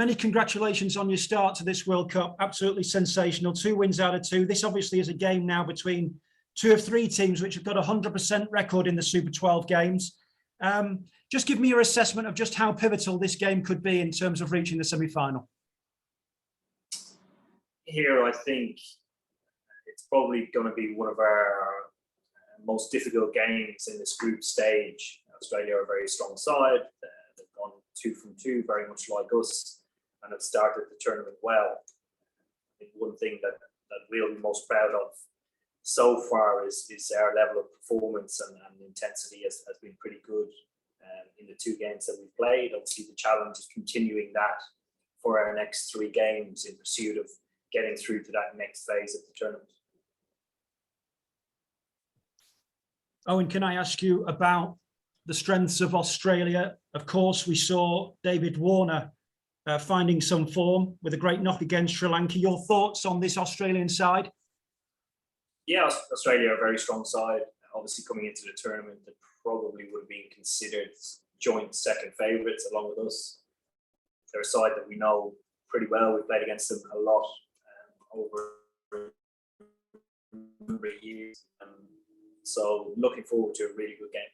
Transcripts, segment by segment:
Many congratulations on your start to this World Cup. Absolutely sensational. 2 wins out of 2. This obviously is a game now between 2 of 3 teams which have got a 100% record in the Super 12 games. Just give me your assessment of just how pivotal this game could be in terms of reaching the semi-final. Here, I think it's probably going to be one of our most difficult games in this group stage. Australia are a very strong side. They've gone 2 from 2, very much like us, and have started the tournament well. I think one thing that we'll be most proud of so far is our level of performance, and intensity has been pretty good in the 2 games that we've played. Obviously, the challenge is continuing that for our next 3 games in pursuit of getting through to that next phase of the tournament. Eoin, can I ask you about the strengths of Australia? Of course, we saw David Warner finding some form with a great knock against Sri Lanka. Your thoughts on this Australian side? Yeah, Australia are a very strong side. Obviously, coming into the tournament, they probably would have been considered joint second favourites along with us. They're a side that we know pretty well. We've played against them a lot over a number of years. So looking forward to a really good game.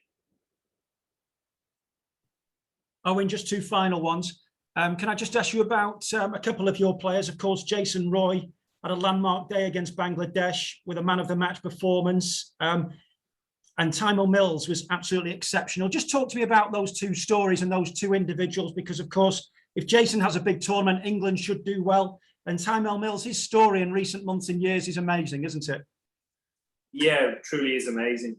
Eoin, just 2 final ones. Can I just ask you about a couple of your players? Of course, Jason Roy had a landmark day against Bangladesh with a man-of-the-match performance. And Timo Mills was absolutely exceptional. Just talk to me about those 2 stories and those 2 individuals, because, of course, if Jason has a big tournament, England should do well. And Timo Mills, his story in recent months and years is amazing, isn't it? Yeah, it truly is amazing.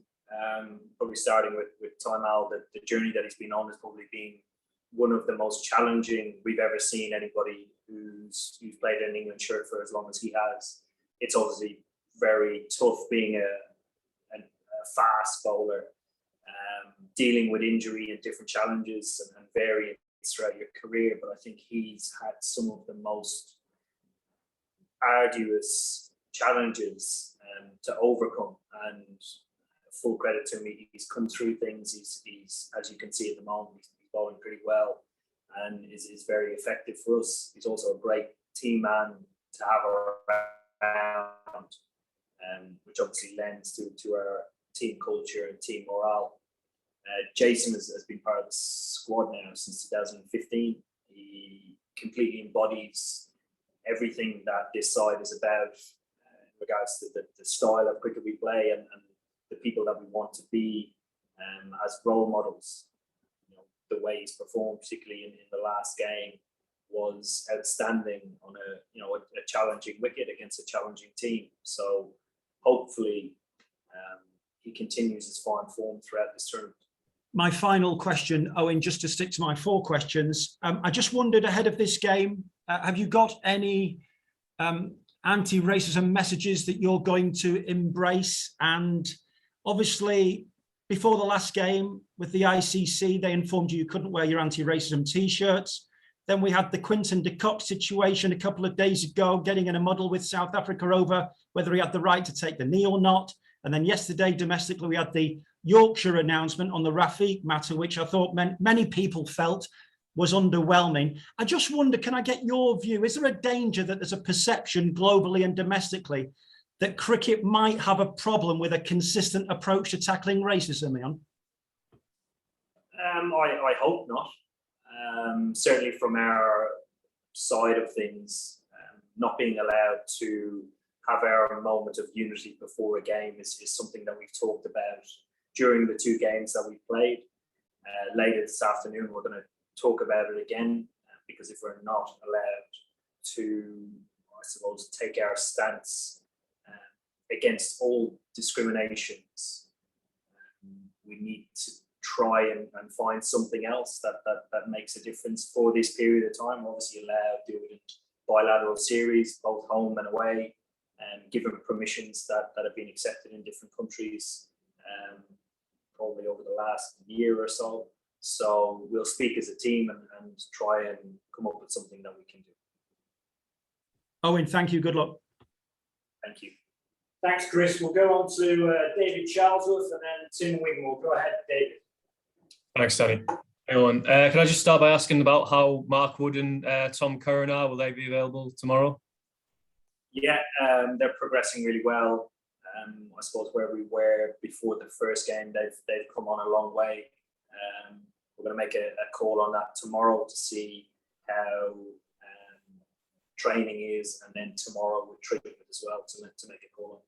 Probably starting with Timo, the journey that he's been on has probably been one of the most challenging we've ever seen anybody who's played an England shirt for as long as he has. It's obviously very tough being a fast bowler, dealing with injury and different challenges and variants throughout your career. But I think he's had some of the most arduous challenges to overcome, and full credit to him. He's come through things. He's as you can see at the moment, he's bowling pretty well and is very effective for us. He's also a great team man to have around, which obviously lends to our team culture and team morale. Jason has been part of the squad now since 2015. He completely embodies everything that this side is about in regards to the style of cricket we play and the people that we want to be as role models. You know, the way he's performed, particularly in the last game, was outstanding on a challenging wicket against a challenging team. So hopefully he continues his fine form throughout this tournament. My final question, Eoin, just to stick to my 4 questions. I just wondered ahead of this game, have you got any anti-racism messages that you're going to embrace? And obviously, before the last game with the ICC, they informed you couldn't wear your anti-racism T-shirts. Then we had the Quinton de Kock situation a couple of days ago, getting in a muddle with South Africa over whether he had the right to take the knee or not. And then yesterday, domestically, we had the Yorkshire announcement on the Rafiq matter, which I thought many people felt was underwhelming. I just wonder, can I get your view? Is there a danger that there's a perception globally and domestically that cricket might have a problem with a consistent approach to tackling racism, Eoin? I hope not. Certainly from our side of things, not being allowed to have our moment of unity before a game is something that we've talked about during the 2 games that we've played. Later this afternoon, we're going to talk about it again, because if we're not allowed to, I suppose, take our stance against all discriminations, we need to try and find something else that makes a difference for this period of time. We're obviously allowed to do it in bilateral series, both home and away, and given permissions that have been accepted in different countries, probably over the last year or so. So we'll speak as a team and try and come up with something that we can do. Eoin, thank you. Good luck. Thank you. Thanks, Chris. We'll go on to David Charlesworth and then Tim Wigmore. Go ahead, David. Thanks, Danny. Eoin, can I just start by asking about how Mark Wood and Tom Curran are? Will they be available tomorrow? Yeah, they're progressing really well. I suppose where we were before the first game, they've come on a long way. We're going to make a call on that tomorrow to see how training is, and then tomorrow with treatment as well to make a call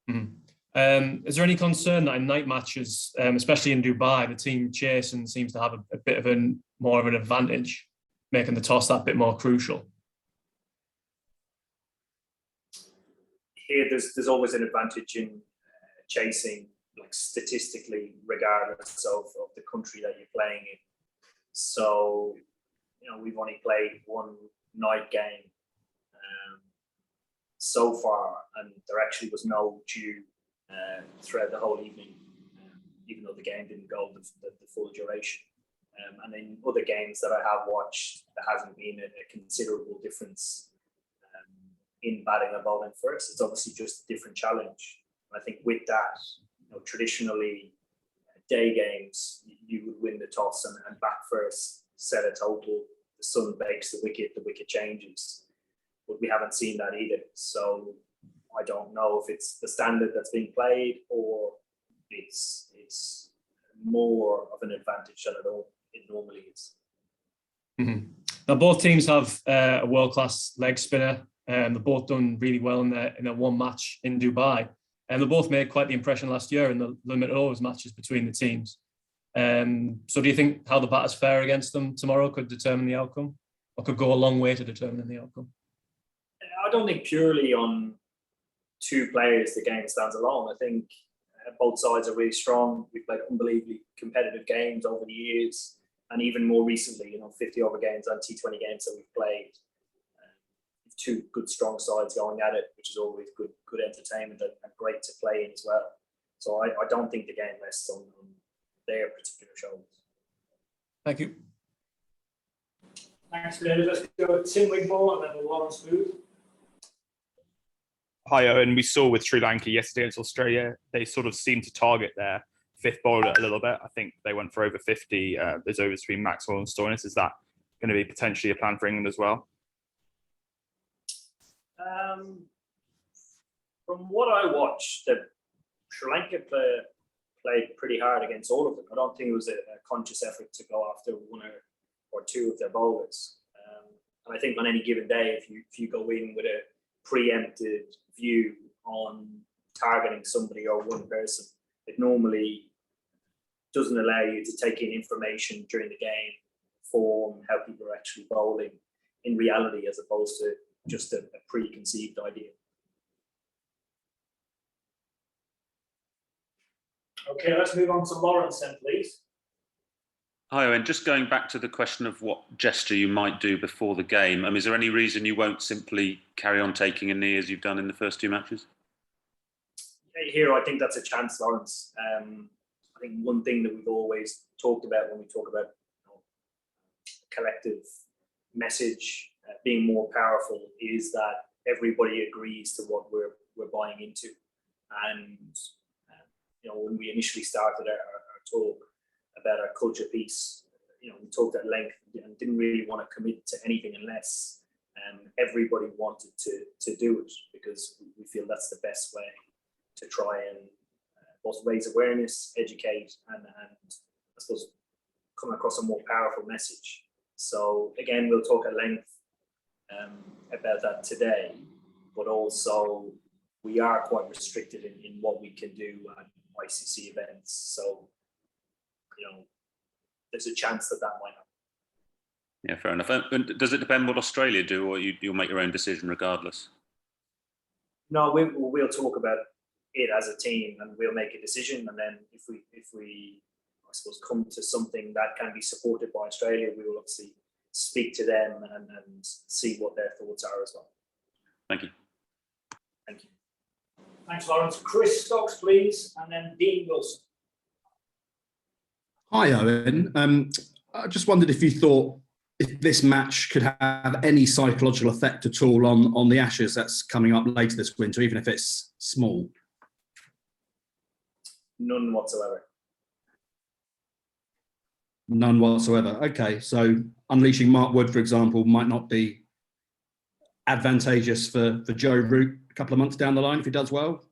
on. Mm-hmm. Is there any concern that in night matches, especially in Dubai, the team chasing seems to have a bit of more of an advantage, making the toss that bit more crucial? Here, there's always an advantage in chasing, like statistically, regardless of the country that you're playing in. So, we've only played one night game so far, and there actually was no dew throughout the whole evening, even though the game didn't go the full duration. And in other games that I have watched, there hasn't been a considerable difference in batting and bowling first. It's obviously just a different challenge. And I think with that, traditionally, day games, you would win the toss and bat first, set a total, the sun bakes the wicket changes. But we haven't seen that either. So I don't know if it's the standard that's being played or it's more of an advantage than it normally is. Mm-hmm. Now, both teams have a world-class leg spinner. They've both done really well in a one match in Dubai. And they both made quite the impression last year in the limited overs matches between the teams. So do you think how the batters fare against them tomorrow could determine the outcome, or could go a long way to determining the outcome? I don't think purely on two players the game stands alone. I think both sides are really strong. We've played unbelievably competitive games over the years, and even more recently, 50 over games and T20 games that we've played. Two good strong sides going at it, which is always good entertainment and great to play in as well. So I don't think the game rests on their particular shoulders. Thank you. Thanks, David. Let's go to Tim Wigmore and then Lawrence Booth. Hi, Eoin. We saw with Sri Lanka yesterday against Australia, they sort of seemed to target their fifth bowler a little bit. I think they went for over 50. There's overs between Maxwell and Stoinis. Is that going to be potentially a plan for England as well? From what I watched, Sri Lanka played pretty hard against all of them. I don't think it was a conscious effort to go after one or two of their bowlers. And I think on any given day, if you go in with a preempted view on targeting somebody or one person, it normally doesn't allow you to take in information during the game, form, how people are actually bowling in reality, as opposed to just a preconceived idea. Okay, let's move on to Lawrence then, please. Hi, Eoin. Just going back to the question of what gesture you might do before the game. Is there any reason you won't simply carry on taking a knee as you've done in the first two matches? Here, I think that's a chance, Lawrence. I think one thing that we've always talked about when we talk about collective message being more powerful is that everybody agrees to what we're buying into. And when we initially started our talk about our culture piece, we talked at length and didn't really want to commit to anything unless everybody wanted to do it, because we feel that's the best way to try and both raise awareness, educate, and I suppose come across a more powerful message. So again, we'll talk at length about that today, but also we are quite restricted in what we can do at ICC events. So, there's a chance that might happen. Yeah, fair enough. And does it depend what Australia do, or you'll make your own decision regardless? No, we'll talk about it as a team, and we'll make a decision. And then if we I suppose come to something that can be supported by Australia, we will obviously speak to them and see what their thoughts are as well. Thank you. Thank you. Thanks, Lawrence. Chris Stocks, please, and then Dean Wilson. Hi, Eoin. I just wondered if you thought if this match could have any psychological effect at all on the Ashes that's coming up later this winter, even if it's small. None whatsoever. None whatsoever. Okay, so unleashing Mark Wood, for example, might not be advantageous for Joe Root a couple of months down the line if he does well.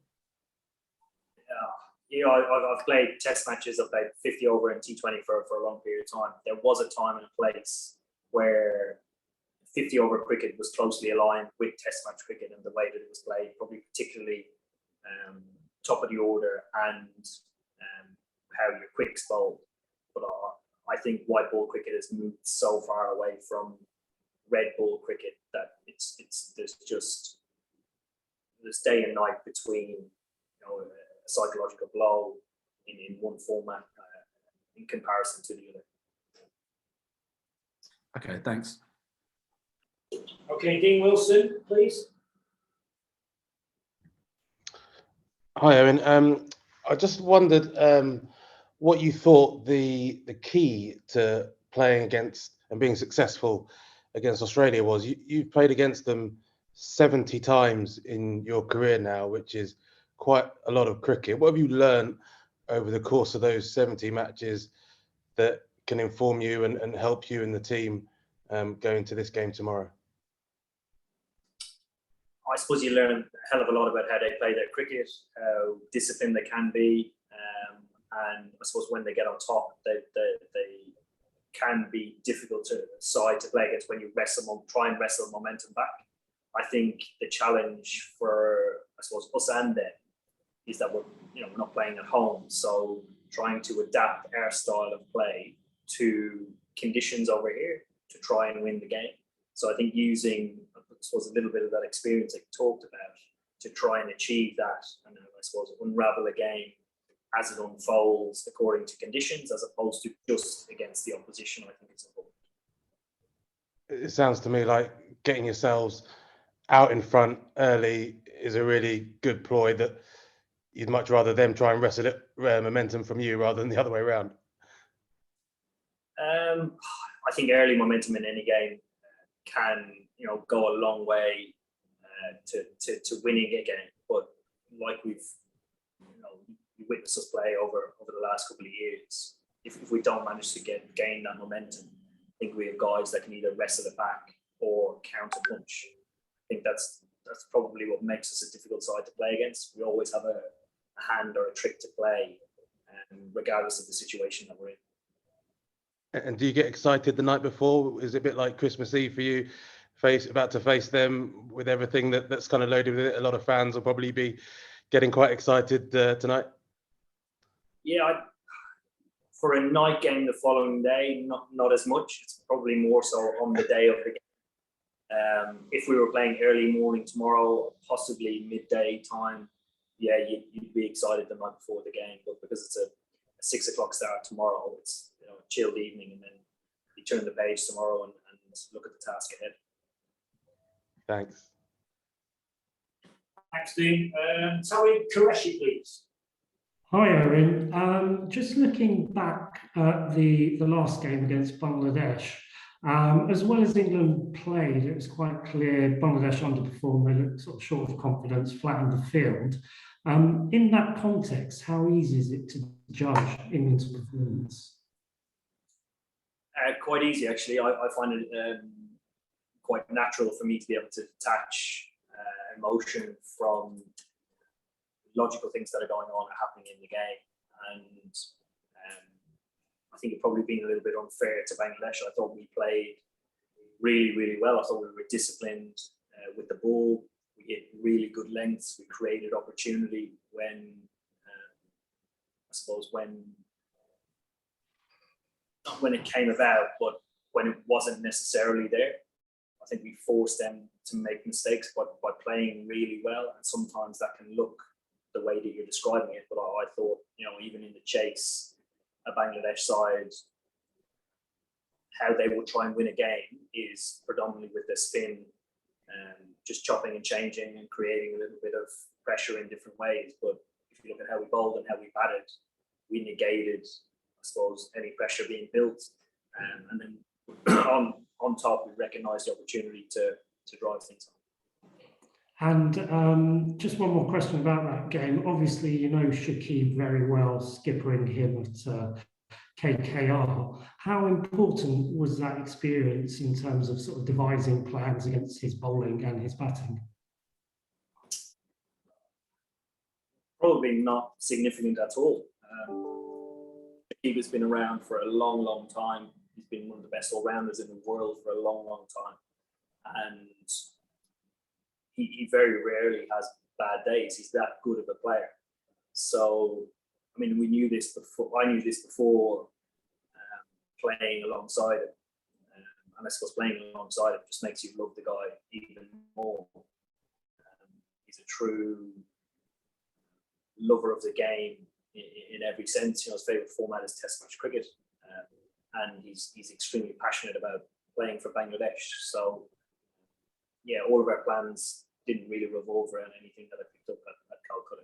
I've played test matches. I've played 50 over in T20 for a long period of time. There was a time and a place where 50 over cricket was closely aligned with test match cricket and the way that it was played, probably particularly top of the order and how your quicks bowled. But I think white ball cricket has moved so far away from red ball cricket that there's day and night between a psychological blow in one format in comparison to the other. Okay, thanks. Okay, Dean Wilson, please. Hi, Eoin. I just wondered what you thought the key to playing against and being successful against Australia was. You've played against them 70 times in your career now, which is quite a lot of cricket. What have you learned over the course of those 70 matches that can inform you and help you and the team go into this game tomorrow? I suppose you learn a hell of a lot about how they play their cricket, how disciplined they can be, and I suppose when they get on top, they can be difficult side to play against when you try and wrestle momentum back. I think the challenge for, I suppose, us and them is that we're not playing at home, so trying to adapt our style of play to conditions over here to try and win the game. So I think using, I suppose, a little bit of that experience I talked about to try and achieve that, and I suppose unravel a game as it unfolds according to conditions, as opposed to just against the opposition, I think it's important. It sounds to me like getting yourselves out in front early is a really good ploy, that you'd much rather them try and wrestle it momentum from you rather than the other way around. I think early momentum in any game can go a long way to winning a game, but like we've witnessed us play over the last couple of years, if we don't manage to gain that momentum, I think we have guys that can either wrestle it back or counter punch. I think that's probably what makes us a difficult side to play against. We always have a hand or a trick to play, regardless of the situation that we're in. And do you get excited the night before? Is it a bit like Christmas Eve for you, about to face them with everything that's kind of loaded with it? A lot of fans will probably be getting quite excited tonight. Yeah, for a night game the following day, not as much. It's probably more so on the day of the game. If we were playing early morning tomorrow, possibly midday time, yeah, you'd be excited the night before the game. But because it's a 6 o'clock start tomorrow, it's a chilled evening, and then you turn the page tomorrow and look at the task ahead. Thanks. Thanks, Dean. Tariq Qureshi, please. Hi, Eoin. Just looking back at the last game against Bangladesh, as well as England played, it was quite clear Bangladesh underperformed. They looked sort of short of confidence, flat in the field. In that context, how easy is it to judge England's performance? Quite easy, actually. I find it quite natural for me to be able to detach emotion from logical things that are going on or happening in the game. And I think it's probably been a little bit unfair to Bangladesh. I thought we played really, really well. I thought we were disciplined with the ball. We hit really good lengths. We created opportunity when, not when it came about, but when it wasn't necessarily there. I think we forced them to make mistakes by playing really well, and sometimes that can look the way that you're describing it. But I thought, even in the chase, a Bangladesh side, how they will try and win a game is predominantly with their spin, just chopping and changing and creating a little bit of pressure in different ways. But if you look at how we bowled and how we batted, we negated, I suppose, any pressure being built, and then on top, we recognised the opportunity to drive things on. And just one more question about that game. Obviously, Shakib very well, skippering him at KKR. How important was that experience in terms of sort of devising plans against his bowling and his batting? Probably not significant at all. He's been around for a long, long time. He's been one of the best all-rounders in the world for a long, long time. And he very rarely has bad days. He's that good of a player. So, I mean, we knew this before. I knew this before playing alongside him. And I suppose playing alongside him just makes you love the guy even more. He's a true lover of the game in every sense. You know, his favourite format is Test match cricket, and he's extremely passionate about playing for Bangladesh. So, yeah, all of our plans didn't really revolve around anything that I picked up at Calcutta.